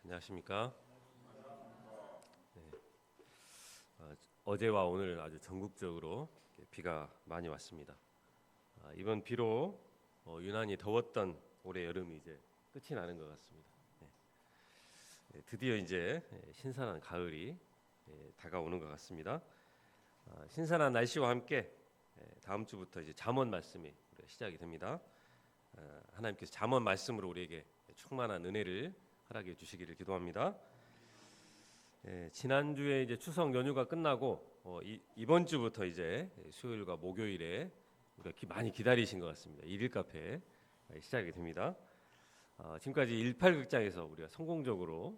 안녕하십니까? 네. 어제와 오늘 아주 전국적으로 비가 많이 왔습니다. 이번 비로 유난히 더웠던 올해 여름이 이제 끝이 나는 것 같습니다. 드디어 이제 신선한 가을이 다가오는 것 같습니다. 신선한 날씨와 함께 다음 주부터 이제 잠언 말씀이 시작이 됩니다. 하나님께서 잠언 말씀으로 우리에게 충만한 은혜를 허락해 주시기를 기도합니다. 지난주에 이제 추석 연휴가 끝나고 이번 주부터 이제 수요일과 목요일에 우리가 많이 기다리신 것 같습니다. 일일 카페 시작이 됩니다. 지금까지 18극장에서 우리가 성공적으로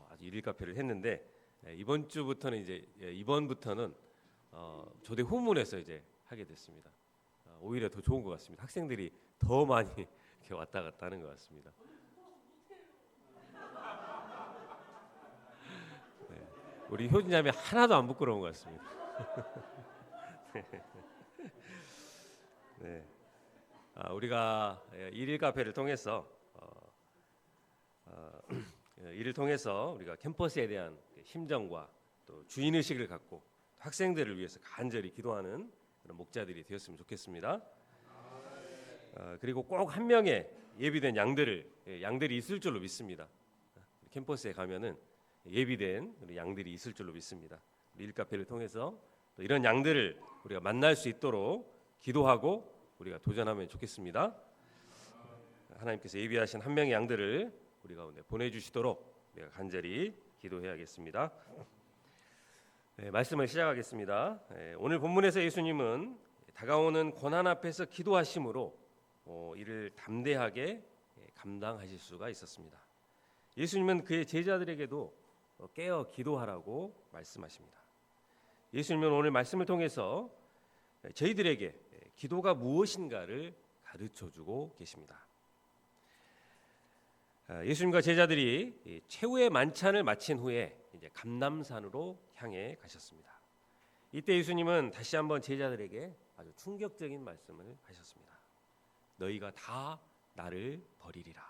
아주 일일 카페를 했는데 이번 주부터는 이제 이번부터는 조대 후문에서 이제 하게 됐습니다. 오히려 더 좋은 것 같습니다. 학생들이 더 많이 이렇게 왔다 갔다 하는 것 같습니다. 우리 효진자매 하나도 안 부끄러운 것 같습니다. 네. 우리가 일일 카페를 통해서 이를 통해서 우리가 캠퍼스에 대한 심정과 또 주인 의식을 갖고 학생들을 위해서 간절히 기도하는 그런 목자들이 되었으면 좋겠습니다. 그리고 꼭 한 명의 예비된 양들이 있을 줄로 믿습니다. 캠퍼스에 가면은 예비된 우리 양들이 있을 줄로 믿습니다. 일카페를 통해서 또 이런 양들을 우리가 만날 수 있도록 기도하고 우리가 도전하면 좋겠습니다. 하나님께서 예비하신 한 명의 양들을 우리 가운데 보내주시도록 내가 간절히 기도해야겠습니다. 말씀을 시작하겠습니다. 오늘 본문에서 예수님은 다가오는 고난 앞에서 기도하심으로 이를 담대하게 감당하실 수가 있었습니다. 예수님은 그의 제자들에게도 깨어 기도하라고 말씀하십니다. 예수님은 오늘 말씀을 통해서 저희들에게 기도가 무엇인가를 가르쳐주고 계십니다. 예수님과 제자들이 최후의 만찬을 마친 후에 이제 감람산으로 향해 가셨습니다. 이때 예수님은 다시 한번 제자들에게 아주 충격적인 말씀을 하셨습니다. 너희가 다 나를 버리리라.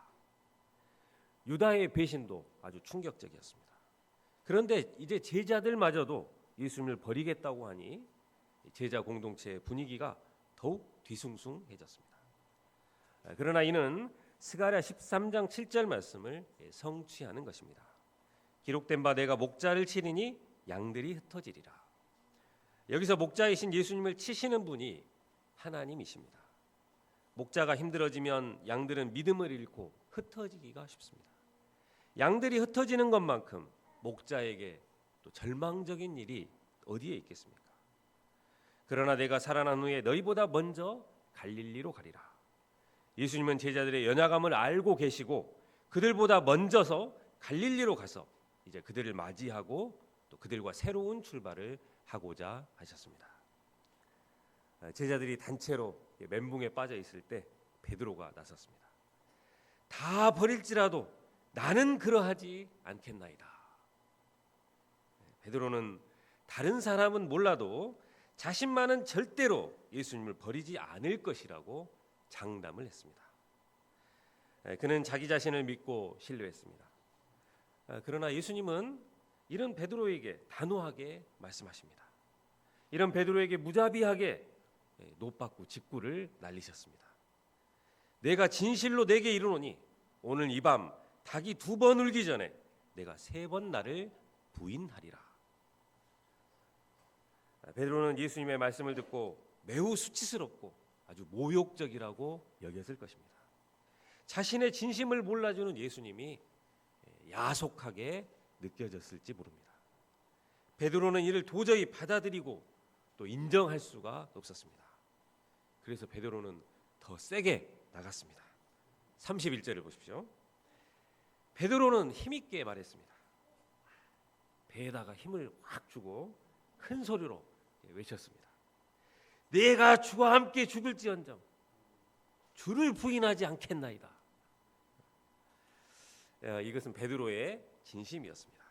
유다의 배신도 아주 충격적이었습니다. 그런데 이제 제자들마저도 예수님을 버리겠다고 하니 제자 공동체의 분위기가 더욱 뒤숭숭해졌습니다. 그러나 이는 스가랴 13장 7절 말씀을 성취하는 것입니다. 기록된 바 내가 목자를 치리니 양들이 흩어지리라. 여기서 목자이신 예수님을 치시는 분이 하나님이십니다. 목자가 힘들어지면 양들은 믿음을 잃고 흩어지기가 쉽습니다. 양들이 흩어지는 것만큼 목자에게 또 절망적인 일이 어디에 있겠습니까? 그러나 내가 살아난 후에 너희보다 먼저 갈릴리로 가리라. 예수님은 제자들의 연약함을 알고 계시고 그들보다 먼저서 갈릴리로 가서 이제 그들을 맞이하고 또 그들과 새로운 출발을 하고자 하셨습니다. 제자들이 단체로 멘붕에 빠져 있을 때 베드로가 나섰습니다. 다 버릴지라도 나는 그러하지 않겠나이다. 베드로는 다른 사람은 몰라도 자신만은 절대로 예수님을 버리지 않을 것이라고 장담을 했습니다. 그는 자기 자신을 믿고 신뢰했습니다. 그러나 예수님은 이런 베드로에게 단호하게 말씀하십니다. 이런 베드로에게 무자비하게 노받고 직구를 날리셨습니다. 내가 진실로 내게 이르노니 오늘 이 밤 닭이 2번 울기 전에 내가 3번 나를 부인하리라. 베드로는 예수님의 말씀을 듣고 매우 수치스럽고 아주 모욕적이라고 여겼을 것입니다. 자신의 진심을 몰라주는 예수님이 야속하게 느껴졌을지 모릅니다. 베드로는 이를 도저히 받아들이고 또 인정할 수가 없었습니다. 그래서 베드로는 더 세게 나갔습니다. 31절을 보십시오. 베드로는 힘있게 말했습니다. 배에다가 힘을 확 주고 큰 소리로 외쳤습니다. 내가 주와 함께 죽을지언정 주를 부인하지 않겠나이다. 이것은 베드로의 진심이었습니다.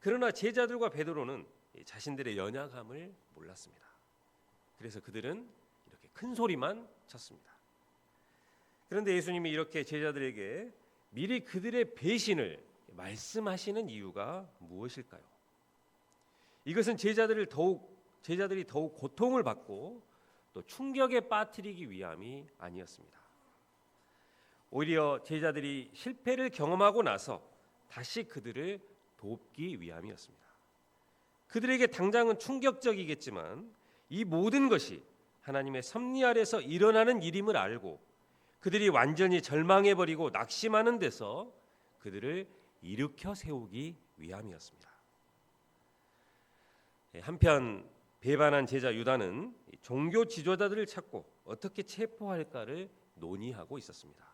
그러나 제자들과 베드로는 자신들의 연약함을 몰랐습니다. 그래서 그들은 이렇게 큰 소리만 쳤습니다. 그런데 예수님이 이렇게 제자들에게 미리 그들의 배신을 말씀하시는 이유가 무엇일까요? 이것은 제자들이 더욱 고통을 받고 또 충격에 빠뜨리기 위함이 아니었습니다. 오히려 제자들이 실패를 경험하고 나서 다시 그들을 돕기 위함이었습니다. 그들에게 당장은 충격적이겠지만 이 모든 것이 하나님의 섭리 아래서 일어나는 일임을 알고 그들이 완전히 절망해버리고 낙심하는 데서 그들을 일으켜 세우기 위함이었습니다. 한편 배반한 제자 유다는 종교 지도자들을 찾고 어떻게 체포할까를 논의하고 있었습니다.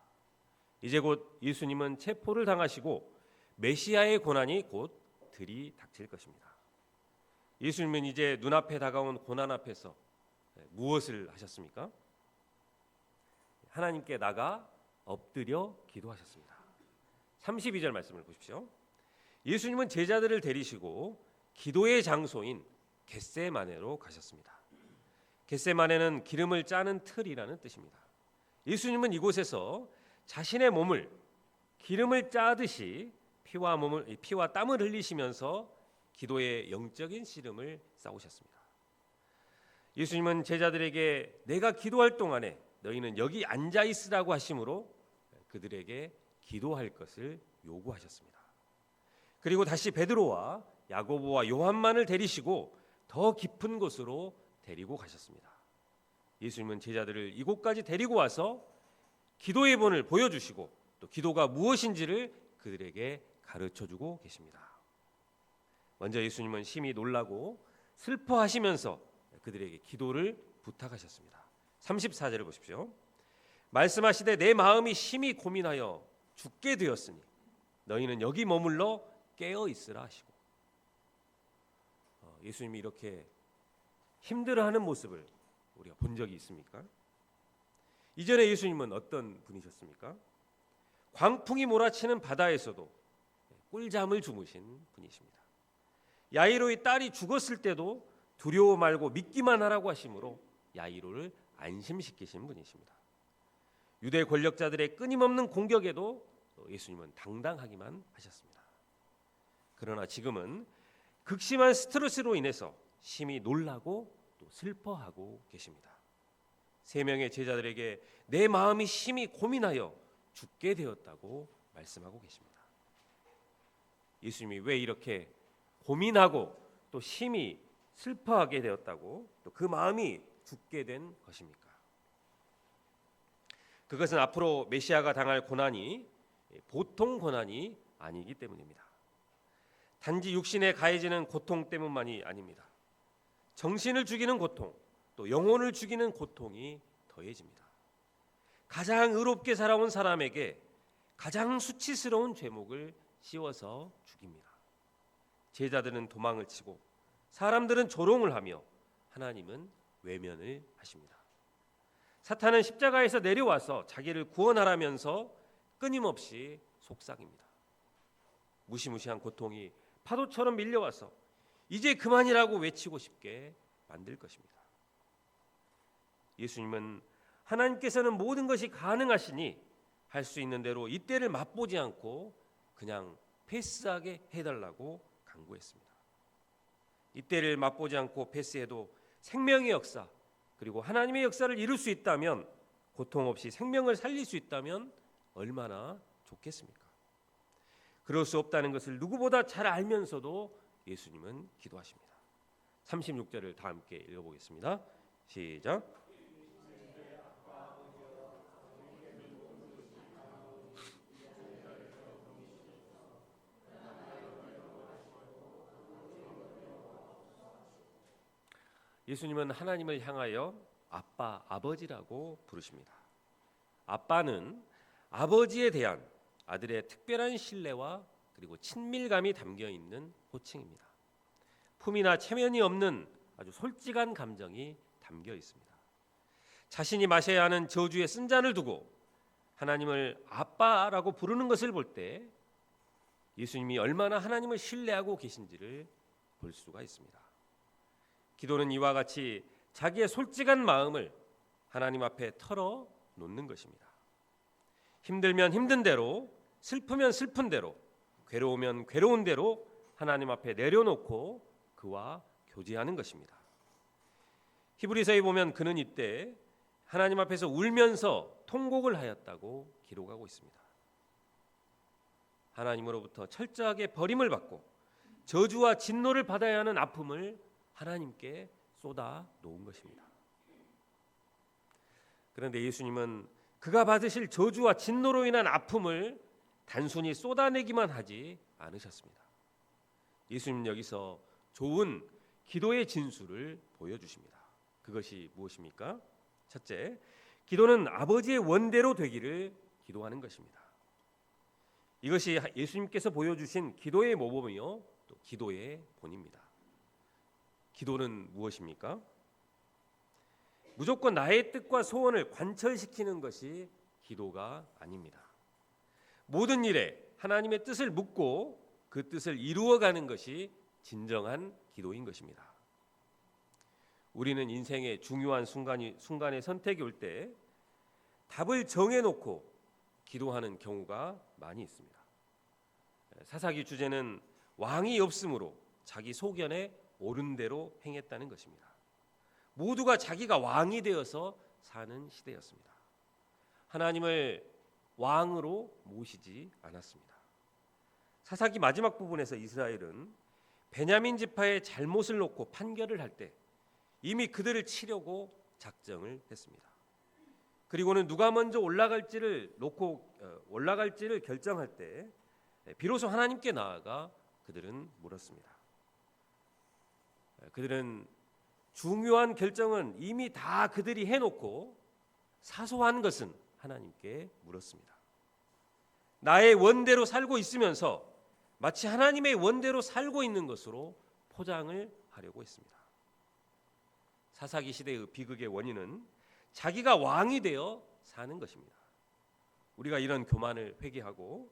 이제 곧 예수님은 체포를 당하시고 메시아의 고난이 곧 들이닥칠 것입니다. 예수님은 이제 눈앞에 다가온 고난 앞에서 무엇을 하셨습니까? 하나님께 나가 엎드려 기도하셨습니다. 32절 말씀을 보십시오. 예수님은 제자들을 데리시고 기도의 장소인 겟세마네로 가셨습니다. 겟세마네는 기름을 짜는 틀이라는 뜻입니다. 예수님은 이곳에서 자신의 몸을 기름을 짜듯이 피와 땀을 흘리시면서 기도의 영적인 씨름을 싸우셨습니다. 예수님은 제자들에게 내가 기도할 동안에 너희는 여기 앉아 있으라고 하심으로 그들에게 기도할 것을 요구하셨습니다. 그리고 다시 베드로와 야고보와 요한만을 데리시고 더 깊은 곳으로 데리고 가셨습니다. 예수님은 제자들을 이곳까지 데리고 와서 기도의 본을 보여주시고 또 기도가 무엇인지를 그들에게 가르쳐주고 계십니다. 먼저 예수님은 심히 놀라고 슬퍼하시면서 그들에게 기도를 부탁하셨습니다. 34절을 보십시오. 말씀하시되 내 마음이 심히 고민하여 죽게 되었으니 너희는 여기 머물러 깨어 있으라 하시고, 예수님이 이렇게 힘들어하는 모습을 우리가 본 적이 있습니까? 이전에 예수님은 어떤 분이셨습니까? 광풍이 몰아치는 바다에서도 꿀잠을 주무신 분이십니다. 야이로의 딸이 죽었을 때도 두려워 말고 믿기만 하라고 하심으로 야이로를 안심시키신 분이십니다. 유대 권력자들의 끊임없는 공격에도 예수님은 당당하기만 하셨습니다. 그러나 지금은 극심한 스트레스로 인해서 심히 놀라고 또 슬퍼하고 계십니다. 세 명의 제자들에게 내 마음이 심히 고민하여 죽게 되었다고 말씀하고 계십니다. 예수님이 왜 이렇게 고민하고 또 심히 슬퍼하게 되었다고 또 그 마음이 죽게 된 것입니까? 그것은 앞으로 메시아가 당할 고난이 보통 고난이 아니기 때문입니다. 단지 육신에 가해지는 고통 때문만이 아닙니다. 정신을 죽이는 고통, 또 영혼을 죽이는 고통이 더해집니다. 가장 의롭게 살아온 사람에게 가장 수치스러운 죄목을 씌워서 죽입니다. 제자들은 도망을 치고 사람들은 조롱을 하며 하나님은 외면을 하십니다. 사탄은 십자가에서 내려와서 자기를 구원하라면서 끊임없이 속삭입니다. 무시무시한 고통이 파도처럼 밀려와서 이제 그만이라고 외치고 싶게 만들 것입니다. 예수님은 하나님께서는 모든 것이 가능하시니 할 수 있는 대로 이때를 맛보지 않고 그냥 패스하게 해달라고 간구했습니다. 이때를 맛보지 않고 패스해도 생명의 역사 그리고 하나님의 역사를 이룰 수 있다면, 고통 없이 생명을 살릴 수 있다면 얼마나 좋겠습니까? 그럴 수 없다는 것을 누구보다 잘 알면서도 예수님은 기도하십니다. 36절을 다 함께 읽어보겠습니다. 시작. 예수님은 하나님을 향하여 아빠, 아버지라고 부르십니다. 아빠는 아버지에 대한 아들의 특별한 신뢰와 그리고 친밀감이 담겨 있는 호칭입니다. 품이나 체면이 없는 아주 솔직한 감정이 담겨 있습니다. 자신이 마셔야 하는 저주의 쓴 잔을 두고 하나님을 아빠라고 부르는 것을 볼 때 예수님이 얼마나 하나님을 신뢰하고 계신지를 볼 수가 있습니다. 기도는 이와 같이 자기의 솔직한 마음을 하나님 앞에 털어 놓는 것입니다. 힘들면 힘든 대로, 슬프면 슬픈 대로, 괴로우면 괴로운 대로 하나님 앞에 내려놓고 그와 교제하는 것입니다. 히브리서에 보면 그는 이때 하나님 앞에서 울면서 통곡을 하였다고 기록하고 있습니다. 하나님으로부터 철저하게 버림을 받고 저주와 진노를 받아야 하는 아픔을 하나님께 쏟아 놓은 것입니다. 그런데 예수님은 그가 받으실 저주와 진노로 인한 아픔을 단순히 쏟아내기만 하지 않으셨습니다. 예수님은 여기서 좋은 기도의 진수를 보여주십니다. 그것이 무엇입니까? 첫째, 기도는 아버지의 원대로 되기를 기도하는 것입니다. 이것이 예수님께서 보여주신 기도의 모범이요, 또 기도의 본입니다. 기도는 무엇입니까? 무조건 나의 뜻과 소원을 관철시키는 것이 기도가 아닙니다. 모든 일에 하나님의 뜻을 묻고 그 뜻을 이루어가는 것이 진정한 기도인 것입니다. 우리는 인생의 중요한 순간의 선택이 올 때 답을 정해놓고 기도하는 경우가 많이 있습니다. 사사기 주제는 왕이 없으므로 자기 소견에 옳은 대로 행했다는 것입니다. 모두가 자기가 왕이 되어서 사는 시대였습니다. 하나님을 왕으로 모시지 않았습니다. 사사기 마지막 부분에서 이스라엘은 베냐민 지파의 잘못을 놓고 판결을 할 때 이미 그들을 치려고 작정을 했습니다. 그리고는 누가 먼저 올라갈지를 결정할 때 비로소 하나님께 나아가 그들은 물었습니다. 그들은 중요한 결정은 이미 다 그들이 해놓고 사소한 것은 하나님께 물었습니다. 나의 원대로 살고 있으면서 마치 하나님의 원대로 살고 있는 것으로 포장을 하려고 했습니다. 사사기 시대의 비극의 원인은 자기가 왕이 되어 사는 것입니다. 우리가 이런 교만을 회개하고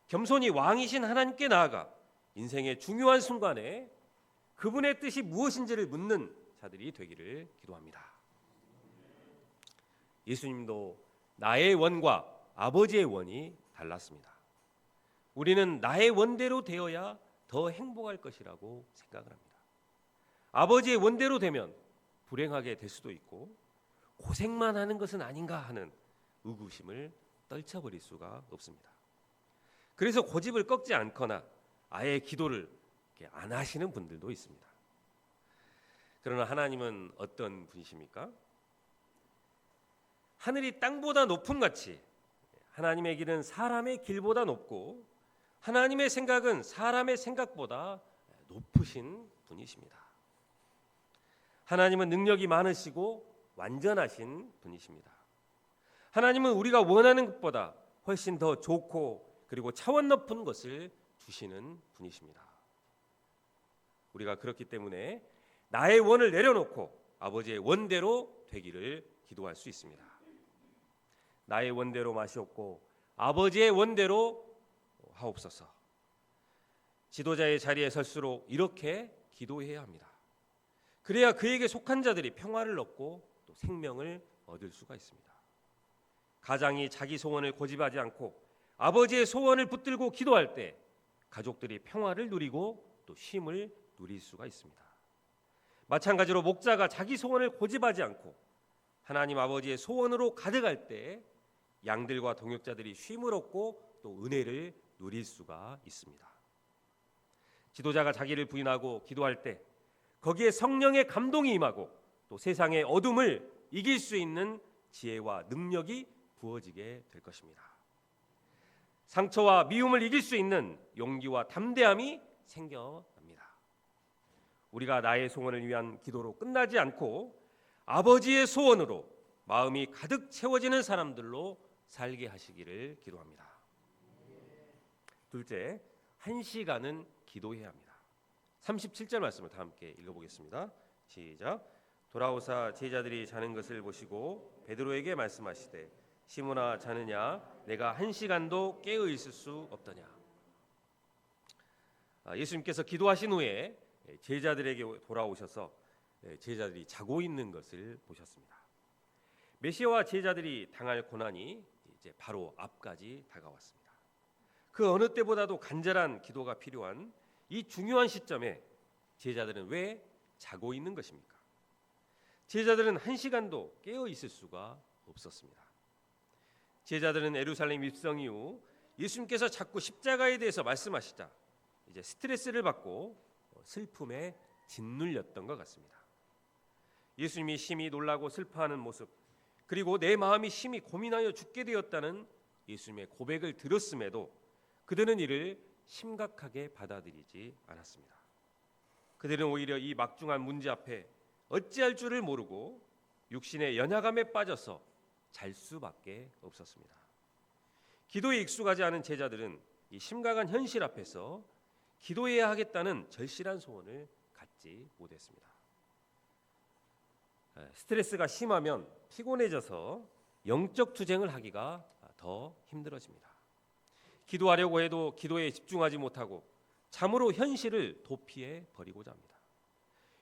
겸손히 왕이신 하나님께 나아가 인생의 중요한 순간에 그분의 뜻이 무엇인지를 묻는 자들이 되기를 기도합니다. 예수님도 나의 원과 아버지의 원이 달랐습니다. 우리는 나의 원대로 되어야 더 행복할 것이라고 생각을 합니다. 아버지의 원대로 되면 불행하게 될 수도 있고 고생만 하는 것은 아닌가 하는 의구심을 떨쳐버릴 수가 없습니다. 그래서 고집을 꺾지 않거나 아예 기도를 안 하시는 분들도 있습니다. 그러나 하나님은 어떤 분이십니까? 하늘이 땅보다 높음 같이 하나님의 길은 사람의 길보다 높고 하나님의 생각은 사람의 생각보다 높으신 분이십니다. 하나님은 능력이 많으시고 완전하신 분이십니다. 하나님은 우리가 원하는 것보다 훨씬 더 좋고 그리고 차원 높은 것을 주시는 분이십니다. 우리가 그렇기 때문에 나의 원을 내려놓고 아버지의 원대로 되기를 기도할 수 있습니다. 나의 원대로 마시옵고 아버지의 원대로 하옵소서. 지도자의 자리에 설수록 이렇게 기도해야 합니다. 그래야 그에게 속한 자들이 평화를 얻고 또 생명을 얻을 수가 있습니다. 가장이 자기 소원을 고집하지 않고 아버지의 소원을 붙들고 기도할 때 가족들이 평화를 누리고 또 쉼을 누릴 수가 있습니다. 마찬가지로 목자가 자기 소원을 고집하지 않고 하나님 아버지의 소원으로 가득할 때 양들과 동역자들이 쉼을 얻고 또 은혜를 누릴 수가 있습니다. 지도자가 자기를 부인하고 기도할 때 거기에 성령의 감동이 임하고 또 세상의 어둠을 이길 수 있는 지혜와 능력이 부어지게 될 것입니다. 상처와 미움을 이길 수 있는 용기와 담대함이 생겨납니다. 우리가 나의 소원을 위한 기도로 끝나지 않고 아버지의 소원으로 마음이 가득 채워지는 사람들로 살게 하시기를 기도합니다. 둘째, 1시간은 기도해야 합니다. 37절 말씀을 다 함께 읽어보겠습니다. 시작. 돌아오사 제자들이 자는 것을 보시고 베드로에게 말씀하시되 시몬아 자느냐 내가 1시간도 깨어 있을 수 없더냐. 예수님께서 기도하신 후에 제자들에게 돌아오셔서 제자들이 자고 있는 것을 보셨습니다. 메시아와 제자들이 당할 고난이 이제 바로 앞까지 다가왔습니다. 그 어느 때보다도 간절한 기도가 필요한 이 중요한 시점에 제자들은 왜 자고 있는 것입니까? 제자들은 한 시간도 깨어 있을 수가 없었습니다. 제자들은 예루살렘 입성 이후 예수님께서 자꾸 십자가에 대해서 말씀하시자 이제 스트레스를 받고 슬픔에 짓눌렸던 것 같습니다. 예수님이 심히 놀라고 슬퍼하는 모습, 그리고 내 마음이 심히 고민하여 죽게 되었다는 예수님의 고백을 들었음에도 그들은 이를 심각하게 받아들이지 않았습니다. 그들은 오히려 이 막중한 문제 앞에 어찌할 줄을 모르고 육신의 연약함에 빠져서 잘 수밖에 없었습니다. 기도에 익숙하지 않은 제자들은 이 심각한 현실 앞에서 기도해야 하겠다는 절실한 소원을 갖지 못했습니다. 스트레스가 심하면 피곤해져서 영적 투쟁을 하기가 더 힘들어집니다. 기도하려고 해도 기도에 집중하지 못하고 참으로 현실을 도피해 버리고자 합니다.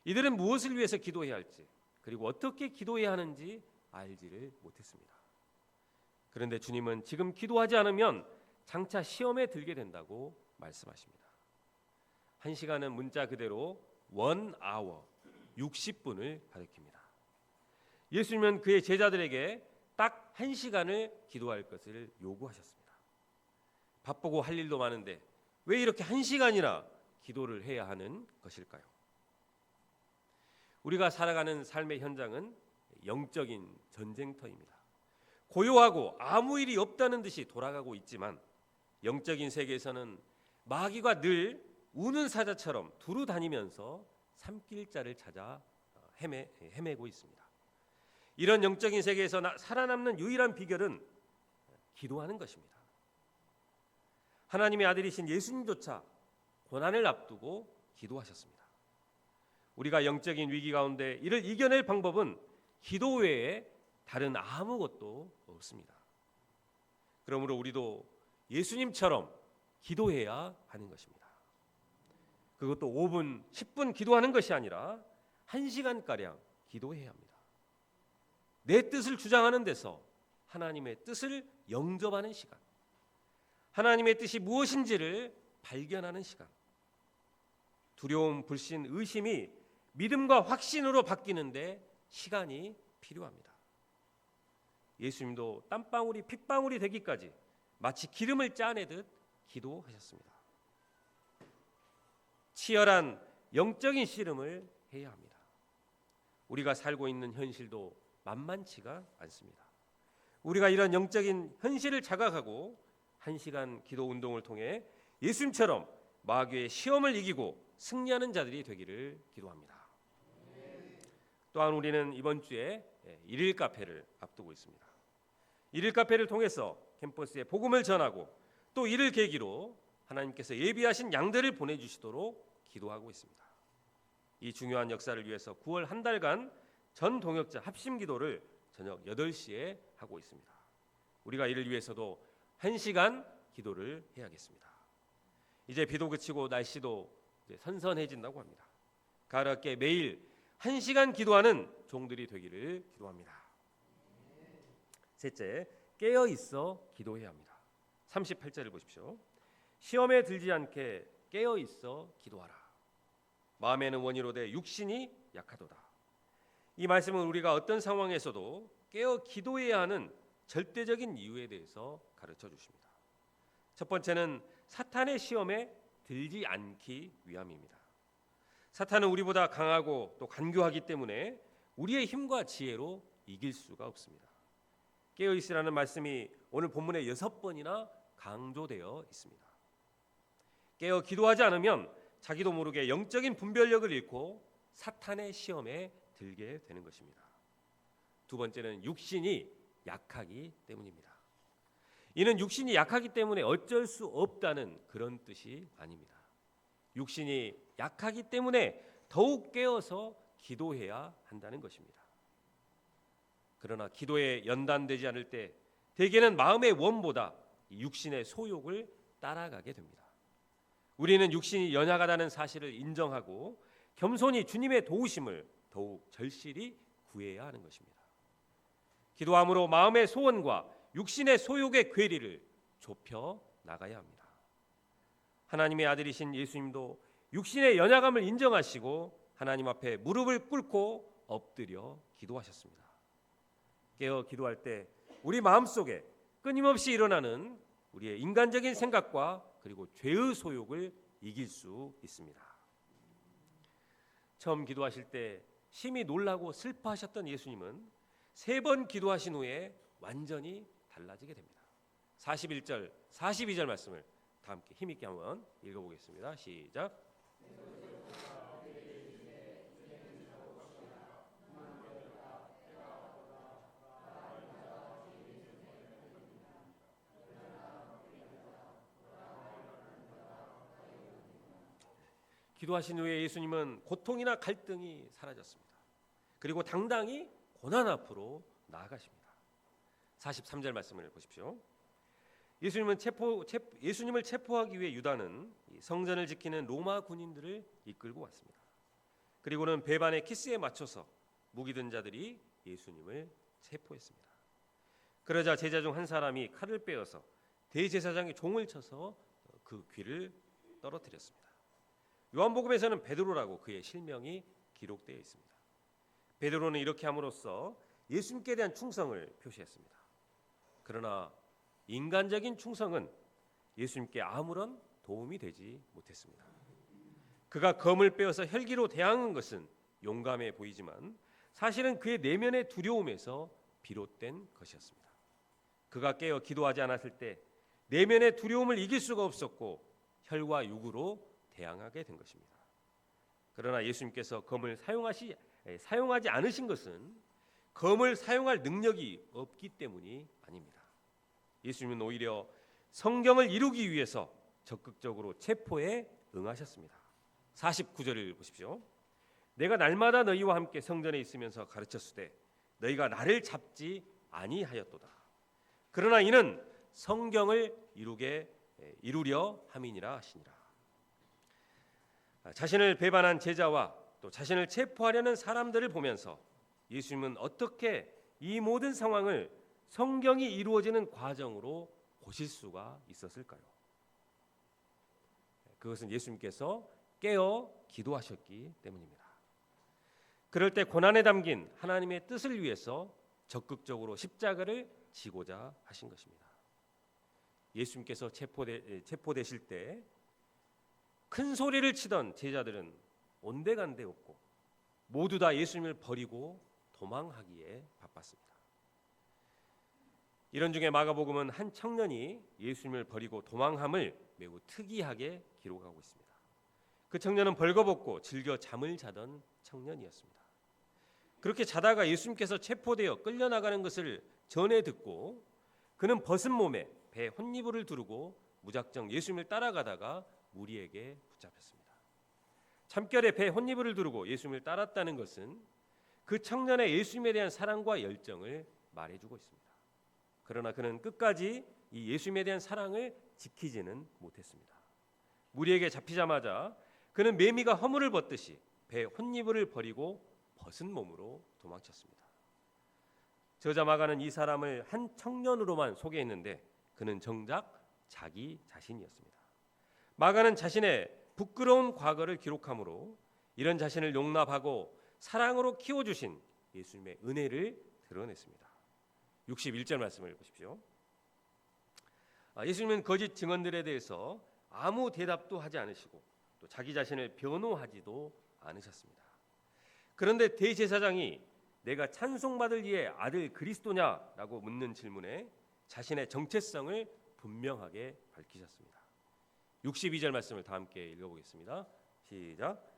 이들은 무엇을 위해서 기도해야 할지, 그리고 어떻게 기도해야 하는지 알지를 못했습니다. 그런데 주님은 지금 기도하지 않으면 장차 시험에 들게 된다고 말씀하십니다. 1시간은 문자 그대로 1hour, 60분을 가리킵니다. 예수님은 그의 제자들에게 딱 1시간을 기도할 것을 요구하셨습니다. 바쁘고 할 일도 많은데 왜 이렇게 1시간이나 기도를 해야 하는 것일까요? 우리가 살아가는 삶의 현장은 영적인 전쟁터입니다. 고요하고 아무 일이 없다는 듯이 돌아가고 있지만 영적인 세계에서는 마귀가 늘 우는 사자처럼 두루 다니면서 산길자를 찾아 헤매고 있습니다. 이런 영적인 세계에서 살아남는 유일한 비결은 기도하는 것입니다. 하나님의 아들이신 예수님조차 고난을 앞두고 기도하셨습니다. 우리가 영적인 위기 가운데 이를 이겨낼 방법은 기도 외에 다른 아무것도 없습니다. 그러므로 우리도 예수님처럼 기도해야 하는 것입니다. 그것도 5분, 10분 기도하는 것이 아니라 1시간가량 기도해야 합니다. 내 뜻을 주장하는 데서 하나님의 뜻을 영접하는 시간, 하나님의 뜻이 무엇인지를 발견하는 시간, 두려움, 불신, 의심이 믿음과 확신으로 바뀌는데 시간이 필요합니다. 예수님도 땀방울이 핏방울이 되기까지 마치 기름을 짜내듯 기도하셨습니다. 치열한 영적인 씨름을 해야 합니다. 우리가 살고 있는 현실도 만만치가 않습니다. 우리가 이런 영적인 현실을 자각하고 1시간 기도 운동을 통해 예수님처럼 마귀의 시험을 이기고 승리하는 자들이 되기를 기도합니다. 또한 우리는 이번 주에 일일 카페를 앞두고 있습니다. 일일 카페를 통해서 캠퍼스에 복음을 전하고 또 이를 계기로 하나님께서 예비하신 양들을 보내주시도록 기도하고 있습니다. 이 중요한 역사를 위해서 9월 한 달간 전 동역자 합심 기도를 저녁 8시에 하고 있습니다. 우리가 이를 위해서도 1시간 기도를 해야겠습니다. 이제 비도 그치고 날씨도 이제 선선해진다고 합니다. 가을학기에 매일 1시간 기도하는 종들이 되기를 기도합니다. 셋째, 깨어 있어 기도해야 합니다. 38절을 보십시오. 시험에 들지 않게 깨어 있어 기도하라. 마음에는 원이로되 육신이 약하도다. 이 말씀은 우리가 어떤 상황에서도 깨어 기도해야 하는 절대적인 이유에 대해서 가르쳐 주십니다. 첫 번째는 사탄의 시험에 들지 않기 위함입니다. 사탄은 우리보다 강하고 또 간교하기 때문에 우리의 힘과 지혜로 이길 수가 없습니다. 깨어 있으라는 말씀이 오늘 본문에 6번이나 강조되어 있습니다. 깨어 기도하지 않으면 자기도 모르게 영적인 분별력을 잃고 사탄의 시험에 들게 되는 것입니다. 두 번째는 육신이 약하기 때문입니다. 이는 육신이 약하기 때문에 어쩔 수 없다는 그런 뜻이 아닙니다. 육신이 약하기 때문에 더욱 깨어서 기도해야 한다는 것입니다. 그러나 기도에 연단되지 않을 때 대개는 마음의 원보다 육신의 소욕을 따라가게 됩니다. 우리는 육신이 연약하다는 사실을 인정하고 겸손히 주님의 도우심을 더욱 절실히 구해야 하는 것입니다. 기도함으로 마음의 소원과 육신의 소욕의 괴리를 좁혀 나가야 합니다. 하나님의 아들이신 예수님도 육신의 연약함을 인정하시고 하나님 앞에 무릎을 꿇고 엎드려 기도하셨습니다. 깨어 기도할 때 우리 마음속에 끊임없이 일어나는 우리의 인간적인 생각과 그리고 죄의 소욕을 이길 수 있습니다. 처음 기도하실 때 심히 놀라고 슬퍼하셨던 예수님은 3번 기도하신 후에 완전히 달라지게 됩니다. 41절, 42절 말씀을 다 함께 힘있게 한번 읽어보겠습니다. 시작. 기도하신 후에 예수님은 고통이나 갈등이 사라졌습니다. 그리고 당당히 고난 앞으로 나아가십니다. 43절 말씀을 보십시오. 예수님을 체포하기 위해 유다는 성전을 지키는 로마 군인들을 이끌고 왔습니다. 그리고는 배반의 키스에 맞춰서 무기 든 자들이 예수님을 체포했습니다. 그러자 제자 중 한 사람이 칼을 빼어서 대제사장의 종을 쳐서 그 귀를 떨어뜨렸습니다. 요한복음에서는 베드로라고 그의 실명이 기록되어 있습니다. 베드로는 이렇게 함으로써 예수님께 대한 충성을 표시했습니다. 그러나 인간적인 충성은 예수님께 아무런 도움이 되지 못했습니다. 그가 검을 빼어서 혈기로 대항한 것은 용감해 보이지만 사실은 그의 내면의 두려움에서 비롯된 것이었습니다. 그가 깨어 기도하지 않았을 때 내면의 두려움을 이길 수가 없었고 혈과 육으로 대항하게 된 것입니다. 그러나 예수님께서 검을 사용하지 않으신 것은 검을 사용할 능력이 없기 때문이 아닙니다. 예수님은 오히려 성경을 이루기 위해서 적극적으로 체포에 응하셨습니다. 49절을 보십시오. 내가 날마다 너희와 함께 성전에 있으면서 가르쳤으되 너희가 나를 잡지 아니하였도다. 그러나 이는 성경을 이루려 함이니라 하시니라. 자신을 배반한 제자와 또 자신을 체포하려는 사람들을 보면서 예수님은 어떻게 이 모든 상황을 성경이 이루어지는 과정으로 보실 수가 있었을까요? 그것은 예수님께서 깨어 기도하셨기 때문입니다. 그럴 때 고난에 담긴 하나님의 뜻을 위해서 적극적으로 십자가를 지고자 하신 것입니다. 예수님께서 체포되실 때 큰 소리를 치던 제자들은 온데간데 없고 모두 다 예수님을 버리고 도망하기에 바빴습니다. 이런 중에 마가복음은 한 청년이 예수님을 버리고 도망함을 매우 특이하게 기록하고 있습니다. 그 청년은 벌거벗고 즐겨 잠을 자던 청년이었습니다. 그렇게 자다가 예수님께서 체포되어 끌려나가는 것을 전해 듣고 그는 벗은 몸에 배 혼니부를 두르고 무작정 예수님을 따라가다가 무리에게 붙잡혔습니다. 참결에 배 혼니부를 두르고 예수님을 따랐다는 것은 그 청년의 예수님에 대한 사랑과 열정을 말해주고 있습니다. 그러나 그는 끝까지 이 예수님에 대한 사랑을 지키지는 못했습니다. 무리에게 잡히자마자 그는 매미가 허물을 벗듯이 배 혼니부를 버리고 벗은 몸으로 도망쳤습니다. 저자 마가는 이 사람을 한 청년으로만 소개했는데 그는 정작 자기 자신이었습니다. 마가는 자신의 부끄러운 과거를 기록하므로 이런 자신을 용납하고 사랑으로 키워주신 예수님의 은혜를 드러냈습니다. 61절 말씀을 보십시오. 예수님은 거짓 증언들에 대해서 아무 대답도 하지 않으시고 또 자기 자신을 변호하지도 않으셨습니다. 그런데 대제사장이 내가 찬송받을 이의 아들 그리스도냐라고 묻는 질문에 자신의 정체성을 분명하게 밝히셨습니다. 62절 말씀을 다 함께 읽어보겠습니다. 시작.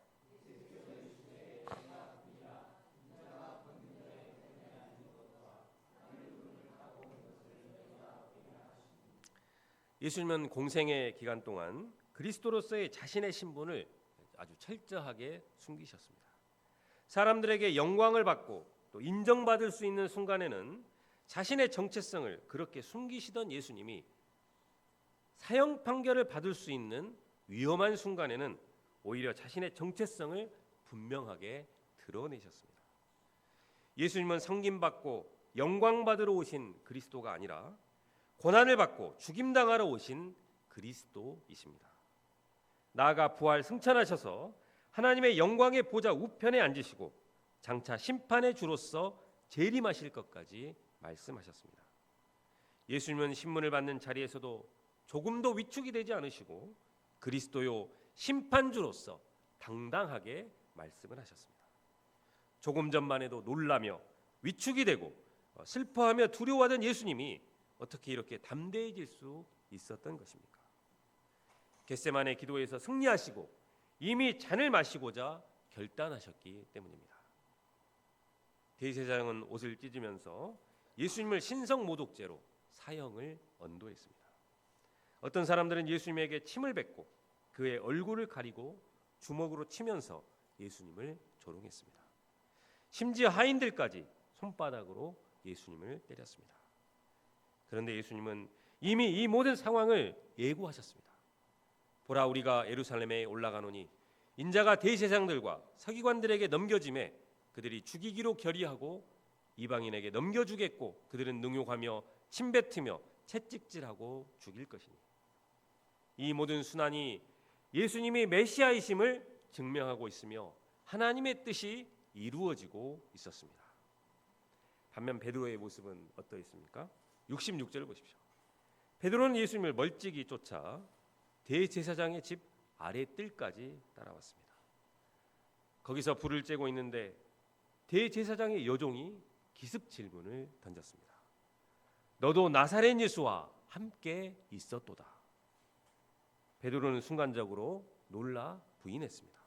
예수님은 공생의 기간 동안 그리스도로서의 자신의 신분을 아주 철저하게 숨기셨습니다. 사람들에게 영광을 받고 또 인정받을 수 있는 순간에는 자신의 정체성을 그렇게 숨기시던 예수님이 사형 판결을 받을 수 있는 위험한 순간에는 오히려 자신의 정체성을 분명하게 드러내셨습니다. 예수님은 섬김받고 영광받으러 오신 그리스도가 아니라 고난을 받고 죽임당하러 오신 그리스도이십니다. 나아가 부활 승천하셔서 하나님의 영광의 보좌 우편에 앉으시고 장차 심판의 주로서 재림하실 것까지 말씀하셨습니다. 예수님은 신문을 받는 자리에서도 조금도 위축이 되지 않으시고 그리스도요 심판주로서 당당하게 말씀을 하셨습니다. 조금 전만 해도 놀라며 위축이 되고 슬퍼하며 두려워하던 예수님이 어떻게 이렇게 담대해질 수 있었던 것입니까? 겟세마네 기도에서 승리하시고 이미 잔을 마시고자 결단하셨기 때문입니다. 대제사장은 옷을 찢으면서 예수님을 신성모독죄로 사형을 언도했습니다. 어떤 사람들은 예수님에게 침을 뱉고 그의 얼굴을 가리고 주먹으로 치면서 예수님을 조롱했습니다. 심지어 하인들까지 손바닥으로 예수님을 때렸습니다. 그런데 예수님은 이미 이 모든 상황을 예고하셨습니다. 보라, 우리가 예루살렘에 올라가노니 인자가 대제사장들과 서기관들에게 넘겨짐에 그들이 죽이기로 결의하고 이방인에게 넘겨주겠고 그들은 능욕하며 침뱉으며 채찍질하고 죽일 것이니 이 모든 순환이 예수님이 메시아이심을 증명하고 있으며 하나님의 뜻이 이루어지고 있었습니다. 반면 베드로의 모습은 어떠했습니까? 66절을 보십시오. 베드로는 예수님을 멀찍이 쫓아 대제사장의 집 아랫뜰까지 따라왔습니다. 거기서 불을 쬐고 있는데 대제사장의 여종이 기습 질문을 던졌습니다. 너도 나사렛 예수와 함께 있었도다. 베드로는 순간적으로 놀라 부인했습니다.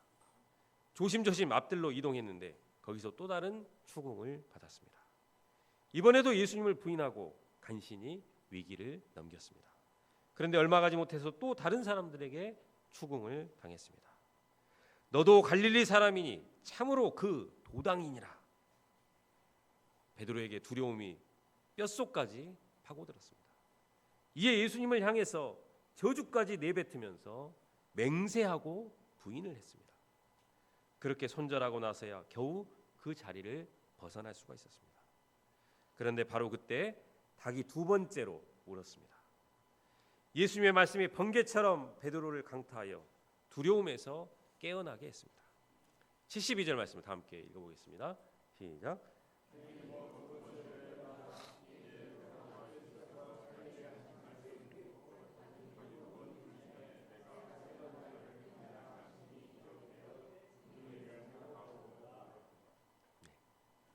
조심조심 앞뜰로 이동했는데 거기서 또 다른 추궁을 받았습니다. 이번에도 예수님을 부인하고 간신히 위기를 넘겼습니다. 그런데 얼마 가지 못해서 또 다른 사람들에게 추궁을 당했습니다. 너도 갈릴리 사람이니 참으로 그 도당이니라. 베드로에게 두려움이 뼛속까지 파고들었습니다. 이에 예수님을 향해서 저주까지 내뱉으면서 맹세하고 부인을 했습니다. 그렇게 손절하고 나서야 겨우 그 자리를 벗어날 수가 있었습니다. 그런데 바로 그때 닭이 두 번째로 울었습니다. 예수님의 말씀이 번개처럼 베드로를 강타하여 두려움에서 깨어나게 했습니다. 72절 말씀을 다 함께 읽어보겠습니다. 시작.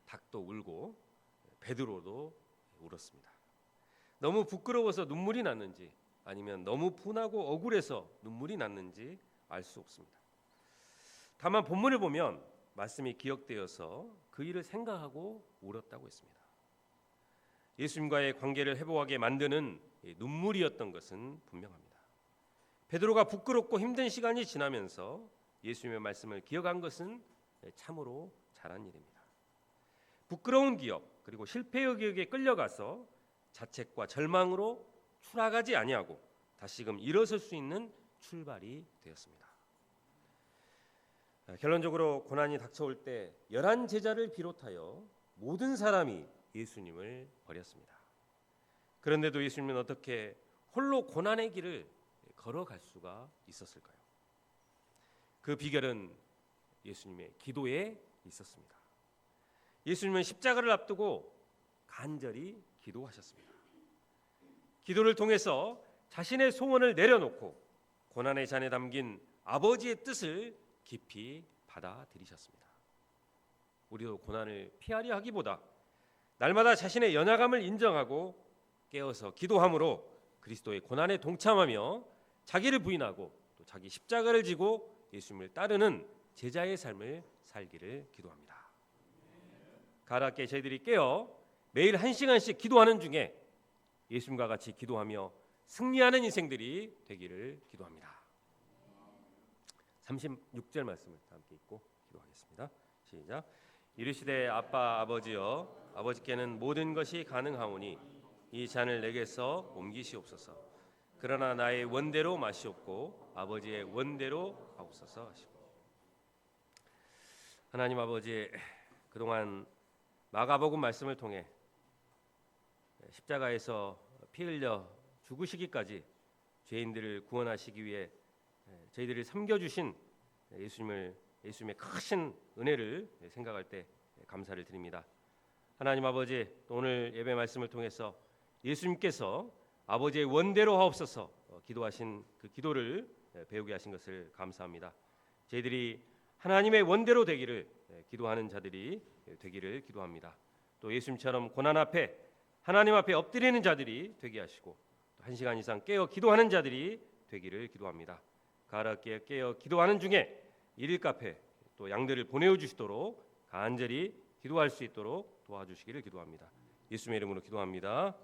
닭도 울고 베드로도 울었습니다. 너무 부끄러워서 눈물이 났는지 아니면 너무 분하고 억울해서 눈물이 났는지 알 수 없습니다. 다만 본문을 보면 말씀이 기억되어서 그 일을 생각하고 울었다고 했습니다. 예수님과의 관계를 회복하게 만드는 눈물이었던 것은 분명합니다. 베드로가 부끄럽고 힘든 시간이 지나면서 예수님의 말씀을 기억한 것은 참으로 잘한 일입니다. 부끄러운 기억 그리고 실패의 기억에 끌려가서 자책과 절망으로 추락하지 아니하고 다시금 일어설 수 있는 출발이 되었습니다. 결론적으로 고난이 닥쳐올 때 11 제자를 비롯하여 모든 사람이 예수님을 버렸습니다. 그런데도 예수님은 어떻게 홀로 고난의 길을 걸어갈 수가 있었을까요? 그 비결은 예수님의 기도에 있었습니다. 예수님은 십자가를 앞두고 간절히 기도하셨습니다. 기도를 통해서 자신의 소원을 내려놓고 고난의 잔에 담긴 아버지의 뜻을 깊이 받아들이셨습니다. 우리도 고난을 피하려 하기보다 날마다 자신의 연약함을 인정하고 깨어서 기도함으로 그리스도의 고난에 동참하며 자기를 부인하고 또 자기 십자가를 지고 예수님을 따르는 제자의 삶을 살기를 기도합니다. 가라께 저희들이 깨어 매일 1시간씩 기도하는 중에 예수님과 같이 기도하며 승리하는 인생들이 되기를 기도합니다. 36절 말씀을 함께 읽고 기도하겠습니다. 시작. 이르시되 아빠 아버지여 아버지께는 모든 것이 가능하오니 이 잔을 내게서 옮기시옵소서. 그러나 나의 원대로 마시옵고 아버지의 원대로 하옵소서 하시고. 하나님 아버지, 그동안 마가복음 말씀을 통해 십자가에서 피 흘려 죽으시기까지 죄인들을 구원하시기 위해 저희들을 섬겨주신 예수님의 크신 은혜를 생각할 때 감사를 드립니다. 하나님 아버지, 오늘 예배 말씀을 통해서 예수님께서 아버지의 원대로 하옵소서 기도하신 그 기도를 배우게 하신 것을 감사합니다. 저희들이 하나님의 원대로 되기를 기도하는 자들이 되기를 기도합니다. 또 예수님처럼 고난 앞에 하나님 앞에 엎드리는 자들이 되게 하시고 또 1시간 이상 깨어 기도하는 자들이 되기를 기도합니다. 가을학기에 깨어 기도하는 중에 일일 카페 또 양들을 보내어 주시도록 간절히 기도할 수 있도록 도와주시기를 기도합니다. 예수님의 이름으로 기도합니다.